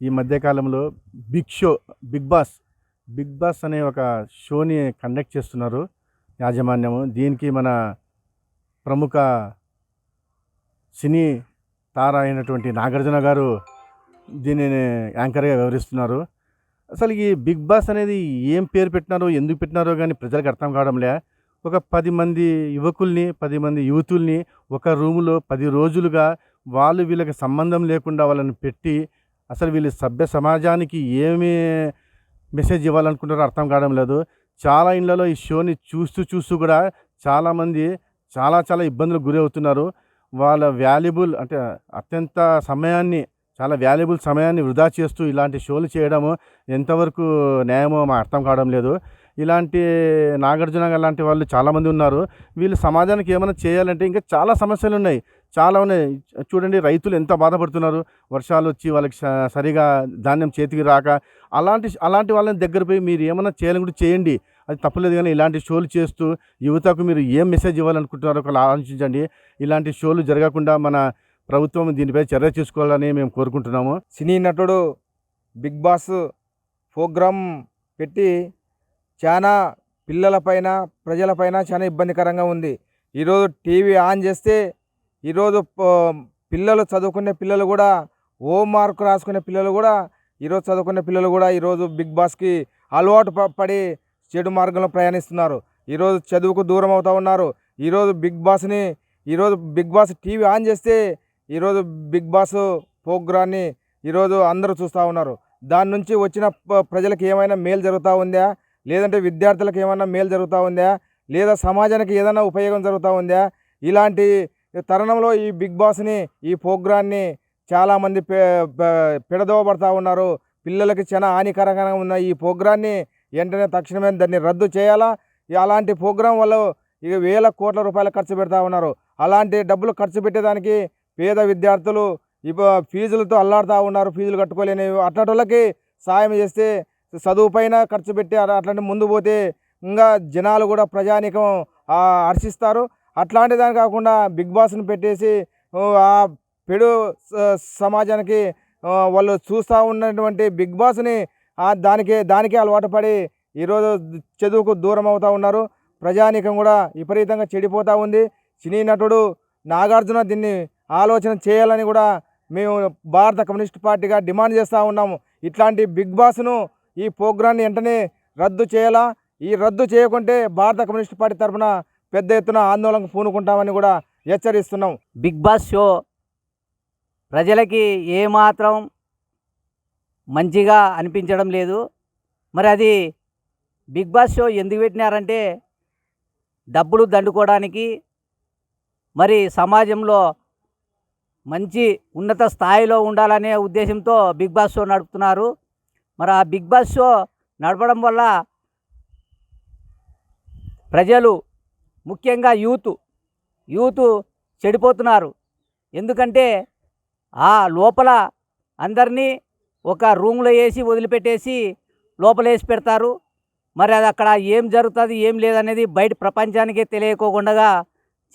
ఈ మధ్యకాలంలో big show 'Bigg boss' అనే ఒక షోని కండక్ట్ చేస్తున్నారు యాజమాన్యము. దీనికి మన ప్రముఖ సినీ తార అయినటువంటి నాగార్జున గారు దీనిని యాంకర్‌గా వ్యవహరిస్తున్నారు. అసలు ఈ 'బిగ్ బాస్' అనేది ఏం పేరు పెట్టినారో, ఎందుకు పెట్టినారో గానీ ప్రజలకు అర్థం కావడంలే. ఒక 10 మంది యువకుల్ని, 10 మంది యూతుల్ని ఒక రూములో 10 రోజులుగా వీళ్ళకి సంబంధం లేకుండా వాళ్ళని పెట్టి, అసలు వీళ్ళు సభ్య సమాజానికి ఏమి మెసేజ్ ఇవ్వాలనుకుంటారో అర్థం కావడం లేదు. చాలా ఇళ్లలో ఈ షోని చూస్తూ కూడా చాలామంది చాలా ఇబ్బందులకు గురవుతున్నారు. వాళ్ళ అంటే అత్యంత చాలా వాల్యుబుల్ సమయాన్ని వృధా చేస్తూ ఇలాంటి షోలు చేయడము ఎంతవరకు న్యాయమో మాకు అర్థం కావడం లేదు. ఇలాంటి నాగార్జున గారు లాంటి వాళ్ళు చాలామంది ఉన్నారు. వీళ్ళు సమాజానికి ఏమైనా చేయాలంటే ఇంకా చాలా సమస్యలు ఉన్నాయి. చాలా ఉన్నాయి. చూడండి, రైతులు ఎంత బాధపడుతున్నారు. వర్షాలు వచ్చి వాళ్ళకి సరిగా ధాన్యం చేతికి రాక, అలాంటి వాళ్ళని దగ్గర పోయి మీరు ఏమైనా చేయాలని కూడా చేయండి. అది తప్పులేదు. కానీ ఇలాంటి షోలు చేస్తూ యువతకు మీరు ఏం మెసేజ్ ఇవ్వాలనుకుంటున్నారో ఒకవేళ ఆలోచించండి. ఇలాంటి షోలు జరగకుండా మన ప్రభుత్వం దీనిపై చర్య తీసుకోవాలని మేము కోరుకుంటున్నాము. సినీ నటుడు బిగ్ బాస్ ప్రోగ్రాం పెట్టి చాలా పిల్లలపైన, ప్రజలపైన చాలా ఇబ్బందికరంగా ఉంది. ఈరోజు టీవీ ఆన్ చేస్తే ఈరోజు పిల్లలు చదువుకునే పిల్లలు కూడా, హోమ్ మార్క్ రాసుకునే పిల్లలు కూడా, ఈరోజు చదువుకునే పిల్లలు కూడా ఈరోజు బిగ్ బాస్కి అలవాటు పడి చెడు మార్గంలో ప్రయాణిస్తున్నారు. ఈరోజు చదువుకు దూరం అవుతూ ఉన్నారు. ఈరోజు బిగ్ బాస్ టీవీ ఆన్ చేస్తే ఈరోజు బిగ్ బాస్ ప్రోగ్రాన్ని ఈరోజు అందరూ చూస్తూ ఉన్నారు. దాని నుంచి వచ్చిన ప్రజలకు ఏమైనా మేలు జరుగుతూ ఉందా, లేదంటే విద్యార్థులకు ఏమైనా మేలు జరుగుతూ ఉందా, లేదా సమాజానికి ఏదైనా ఉపయోగం జరుగుతూ ఉందా? ఇలాంటి తరుణంలో ఈ బిగ్ బాస్ని, ఈ ప్రోగ్రాన్ని చాలామంది పెడదోబడతా ఉన్నారు. పిల్లలకి చాలా హానికరంగా ఉన్న ఈ ప్రోగ్రాన్ని వెంటనే తక్షణమే దాన్ని రద్దు చేయాలా. అలాంటి ప్రోగ్రాం వల్ల ఇక వేల కోట్ల రూపాయలు ఖర్చు పెడతా ఉన్నారు. అలాంటి డబ్బులు ఖర్చు పెట్టేదానికి పేద విద్యార్థులు ఫీజులతో అల్లాడుతూ ఉన్నారు. ఫీజులు కట్టుకోలేని అట్లాంటి వాళ్ళకి సాయం చేస్తే, చదువు పైన ఖర్చు పెట్టి అట్లాంటి ముందు పోతే ఇంకా జనాలు కూడా, ప్రజానీకం హర్షిస్తారు. అట్లాంటి దాని కాకుండా బిగ్ బాస్ని పెట్టేసి ఆ పెడు సమాజానికి వాళ్ళు చూస్తూ ఉన్నటువంటి బిగ్ బాస్ని దానికే అలవాటు పడి ఈరోజు చదువుకు దూరం అవుతూ ఉన్నారు. ప్రజానీకం కూడా విపరీతంగా చెడిపోతూ ఉంది. సినీ నటుడు నాగార్జున దీన్ని ఆలోచన చేయాలని కూడా మేము భారత కమ్యూనిస్ట్ పార్టీగా డిమాండ్ చేస్తూ ఉన్నాము. ఇట్లాంటి బిగ్ బాస్ను, ఈ ప్రోగ్రాన్ని వెంటనే రద్దు చేయాలా. ఈ రద్దు చేయకుంటే భారత కమ్యూనిస్ట్ పార్టీ తరఫున పెద్ద ఎత్తున ఆందోళనకు పూనుకుంటామని కూడా హెచ్చరిస్తున్నాం. బిగ్ బాస్ షో ప్రజలకి ఏమాత్రం మంచిగా అనిపించడం లేదు. మరి అది బిగ్ బాస్ షో ఎందుకు పెట్టినారంటే డబ్బులు దండుకోవడానికి, మరి సమాజంలో మంచి ఉన్నత స్థాయిలో ఉండాలనే ఉద్దేశంతో బిగ్ బాస్ షో నడుపుతున్నారు. మరి ఆ బిగ్ బాస్ షో నడపడం వల్ల ప్రజలు, ముఖ్యంగా యూత్ చెడిపోతున్నారు. ఎందుకంటే ఆ లోపల అందరినీ ఒక రూమ్లో వేసి వదిలిపెట్టేసి లోపల వేసి పెడతారు. మరి అది అక్కడ ఏం జరుగుతుంది, ఏం లేదనేది బయట ప్రపంచానికే తెలియకోకుండా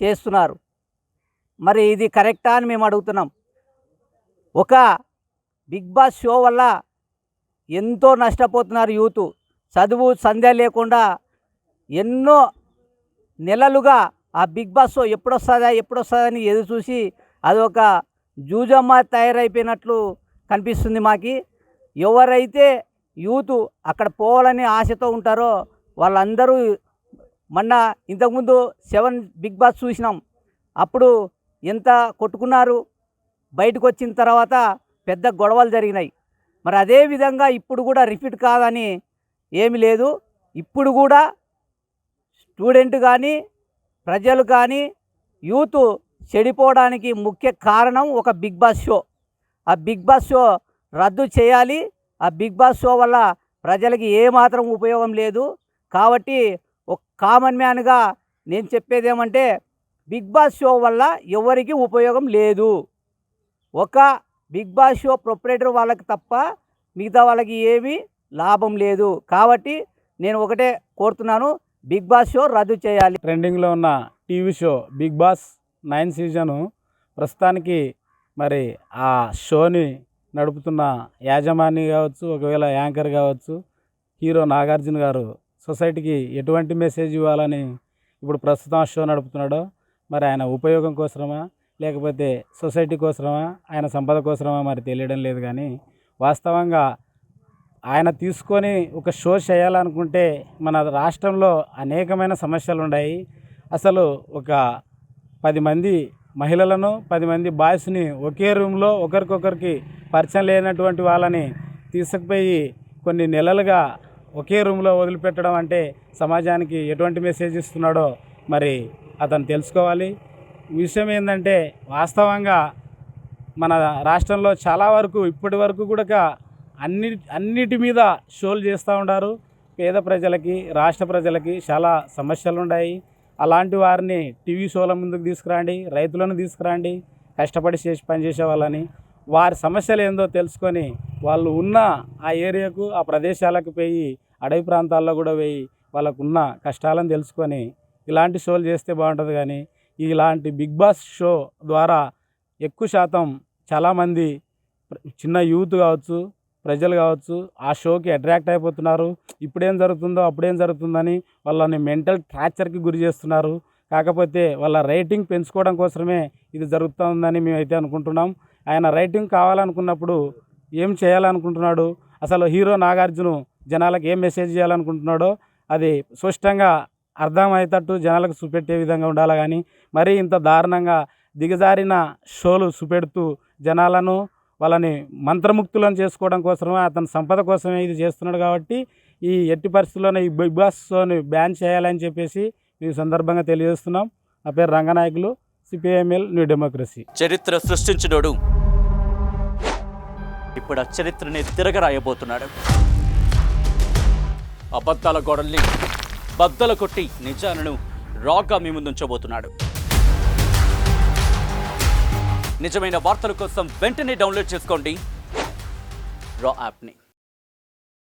చేస్తున్నారు. మరి ఇది కరెక్టా అని మేము అడుగుతున్నాం. ఒక బిగ్ బాస్ షో వల్ల ఎంతో నష్టపోతున్నారు యూత్. చదువు సంధ్య లేకుండా ఎన్నో నెలలుగా ఆ బిగ్ బాస్ షో ఎప్పుడొస్తుందని ఎదురు చూసి అదొక జూజమ్మ తయారైపోయినట్లు కనిపిస్తుంది మాకి. ఎవరైతే యూత్ అక్కడ పోవాలని ఆశతో ఉంటారో వాళ్ళందరూ, ఇంతకుముందు 7 బిగ్ బాస్ చూసినాం. అప్పుడు ఎంత కొట్టుకున్నారు. బయటకు వచ్చిన తర్వాత పెద్ద గొడవలు జరిగినాయి. మరి అదే విధంగా ఇప్పుడు కూడా రిపీట్ కాదని ఏమీ లేదు. ఇప్పుడు కూడా స్టూడెంట్ కానీ, ప్రజలు కానీ, యూత్ చెడిపోవడానికి ముఖ్య కారణం ఒక బిగ్ బాస్ షో. ఆ బిగ్ బాస్ షో రద్దు చేయాలి. ఆ బిగ్ బాస్ షో వల్ల ప్రజలకి ఏమాత్రం ఉపయోగం లేదు. కాబట్టి ఒక కామన్ మ్యాన్గా నేను చెప్పేది ఏమంటే, బిగ్ బాస్ షో వల్ల ఎవరికి ఉపయోగం లేదు. ఒక బిగ్ బాస్ షో ప్రొపరేటర్ వాళ్ళకి తప్ప మిగతా వాళ్ళకి ఏమీ లాభం లేదు. కాబట్టి నేను ఒకటే కోరుతున్నాను, బిగ్ బాస్ షో రద్దు చేయాలి. ట్రెండింగ్లో ఉన్న TV show Bigg Boss 9 season ప్రస్తుతానికి మరి ఆ షోని నడుపుతున్న యాజమాని కావచ్చు, ఒకవేళ యాంకర్ కావచ్చు, హీరో నాగార్జున గారు సొసైటీకి ఎటువంటి మెసేజ్ ఇవ్వాలని ఇప్పుడు ప్రస్తుతం ఆ షో నడుపుతున్నాడో, మరి ఆయన ఉపయోగం కోసమా లేకపోతే సొసైటీ కోసమా ఆయన సంపద కోసమా మరి తెలియడం లేదు. కానీ వాస్తవంగా ఆయన తీసుకొని ఒక షో చేయాలనుకుంటే మన రాష్ట్రంలో అనేకమైన సమస్యలు ఉన్నాయి. అసలు ఒక 10 మంది మహిళలను 10 మంది బాయ్స్ని ఒకే రూమ్లో ఒకరికొకరికి పరిచయం లేనటువంటి వాళ్ళని తీసుకుపోయి కొన్ని నెలలుగా ఒకే రూమ్లో వదిలిపెట్టడం అంటే సమాజానికి ఎటువంటి మెసేజ్ ఇస్తున్నాడో మరి అతను తెలుసుకోవాలి. విషయం ఏంటంటే వాస్తవంగా మన రాష్ట్రంలో చాలా వరకు ఇప్పటి వరకు కూడా అన్నిటి మీద షోలు చేస్తూ ఉంటారు. పేద ప్రజలకి, రాష్ట్ర ప్రజలకి చాలా సమస్యలు ఉన్నాయి. అలాంటి వారిని టీవీ షోల ముందుకు తీసుకురండి, రైతులను తీసుకురండి, కష్టపడి పనిచేసే వాళ్ళని, వారి సమస్యలు ఏందో తెలుసుకొని వాళ్ళు ఉన్న ఆ ఏరియాకు, ఆ ప్రదేశాలకు పోయి, అడవి ప్రాంతాల్లో కూడా పోయి వాళ్ళకున్న కష్టాలను తెలుసుకొని ఇలాంటి షోలు చేస్తే బాగుంటుంది. కానీ ఇలాంటి బిగ్ బాస్ షో ద్వారా ఎక్కువ శాతం చాలామంది చిన్న యూత్ కావచ్చు, ప్రజలు కావచ్చు ఆ షోకి అట్రాక్ట్ అయిపోతున్నారు. ఇప్పుడేం జరుగుతుందో అప్పుడేం జరుగుతుందని వాళ్ళని మెంటల్ టార్చర్కి గురి చేస్తున్నారు. కాకపోతే వాళ్ళ రేటింగ్ పెంచుకోవడం కోసమే ఇది జరుగుతుందని మేమైతే అనుకుంటున్నాం. ఆయన రేటింగ్ కావాలనుకున్నప్పుడు ఏం చేయాలనుకుంటున్నాడు, అసలు హీరో నాగార్జున జనాలకు ఏం మెసేజ్ చేయాలనుకుంటున్నాడో అది స్పష్టంగా అర్థమయ్యేటట్టు జనాలకు చూపెట్టే విధంగా ఉండాలి. కానీ మరీ ఇంత దారుణంగా దిగజారిన షోలు చూపెడుతూ జనాలను వాళ్ళని మంత్రముక్తులను చేసుకోవడం కోసమే, అతని సంపద కోసమే ఇది చేస్తున్నాడు. కాబట్టి ఈ ఎట్టి పరిస్థితుల్లోనే ఈ బిగ్ బాస్ షోని బ్యాన్ చేయాలని చెప్పేసి ఈ సందర్భంగా తెలియజేస్తున్నాం. నా పేరు రంగనాయకులు, సిపిఐఎంఎల్ న్యూ డెమోక్రసీ. చరిత్ర సృష్టించినోడు ఇప్పుడు ఆ చరిత్రని తిరగరాయబోతున్నాడు. అబద్ధాల గోడల్ని బద్దలు కొట్టి నిజాలను రాగా మీ ముందుంచబోతున్నాడు. నిజమైన వార్తల కోసం వెంటనే డౌన్లోడ్ చేసుకోండి రా యాప్ని.